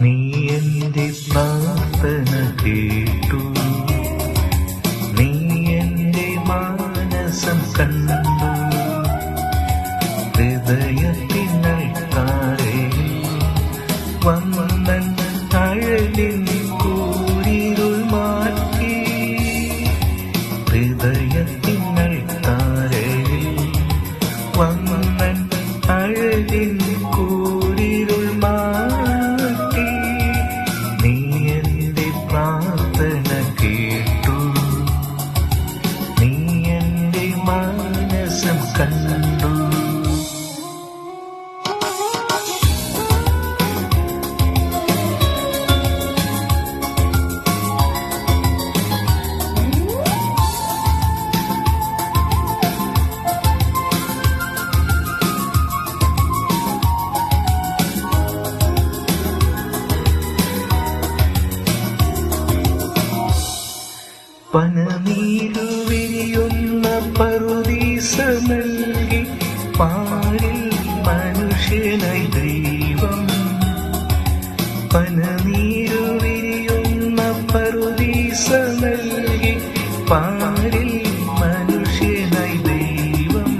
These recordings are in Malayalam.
നീ എന്റെ പ്രാർത്ഥന കേട്ടു, നീ എന്റെ മാനസം കണ്ടു. ഹൃദയത്തിനൾക്കാരെ വന്നൻ അഴലിൻ കൂരിരുൾ മാറ്റി. ഹൃദയത്തിനൾക്കാരെ വന്നൻ അഴലിൻ കൂരിരുൾ മാറ്റി. നീ എന്റെ പ്രാർത്ഥന കേട്ടു, നീ എന്റെ മാനസം കണ്ടു. പനനീരു വിരിയുന്ന പറുദീസ നൽകി പാരിൽ മനുഷ്യനായി ദൈവം. പനനീരു വിരിയുന്ന പറുദീസ നൽകി പാരിൽ മനുഷ്യനായി ദൈവം.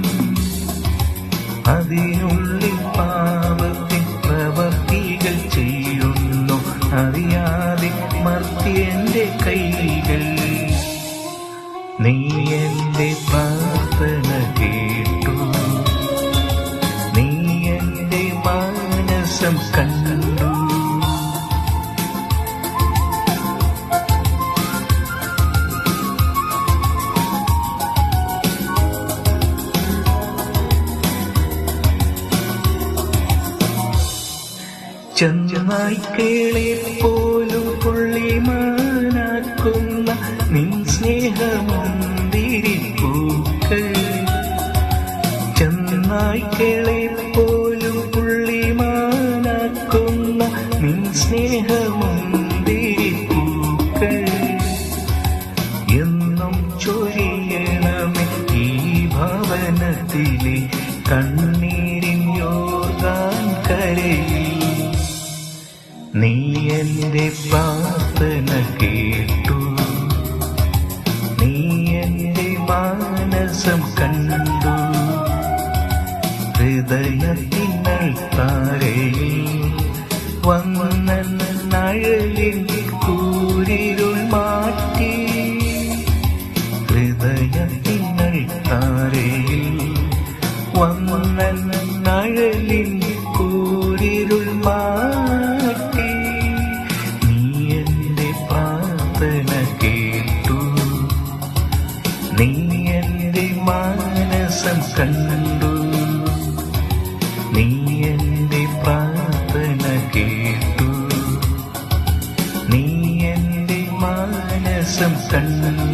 അതിനുള്ളിൽ പാപത്തിൻ പ്രവൃത്തികൾ ചെയ്യുന്നു അറിയാതെ മർത്യന്റെ കൈകൾ. നീ എന്റെ പ്രാർത്ഥന കേട്ടു, നീ എന്റെ മാനസം കണ്ടു. ചെന്നായ്ക്കളെ പോലും പുള്ളിമാനാക്കുന്ന നിൻ സ്നേഹമുന്തിരിപ്പൂക്കൾ. ചെന്നായ്ക്കളെ പോലും പുള്ളിമാനാക്കുന്ന നിൻ സ്നേഹമുന്തിരിപ്പൂക്കൾ. എന്നും ചൊരിയണമേ ഈ ഭവനത്തിലെ കണ്ണീരിൻ യോർദാൻ കരയിൽ. നീ എന്റെ പ്രാർത്ഥന കേട്ടു, നീ എന്റെ മാനസം കണ്ടു. ഹൃദയത്തിനൾക്കാരെ വന്നൻ അഴലിൻ കൂരിരുൾ മാറ്റി. ഹൃദയത്തിനൾക്കാരെ വന്നൻ അഴലിൻ കൂരിരുൾ മാറ്റി. നീ എന്റെ പ്രാർത്ഥന കേട്ടു, നീ എന്റെ മാനസം കണ്ടു. നീ എന്റെ പ്രാർത്ഥന കേട്ടു, നീ എന്റെ മാനസം കണ്ടു.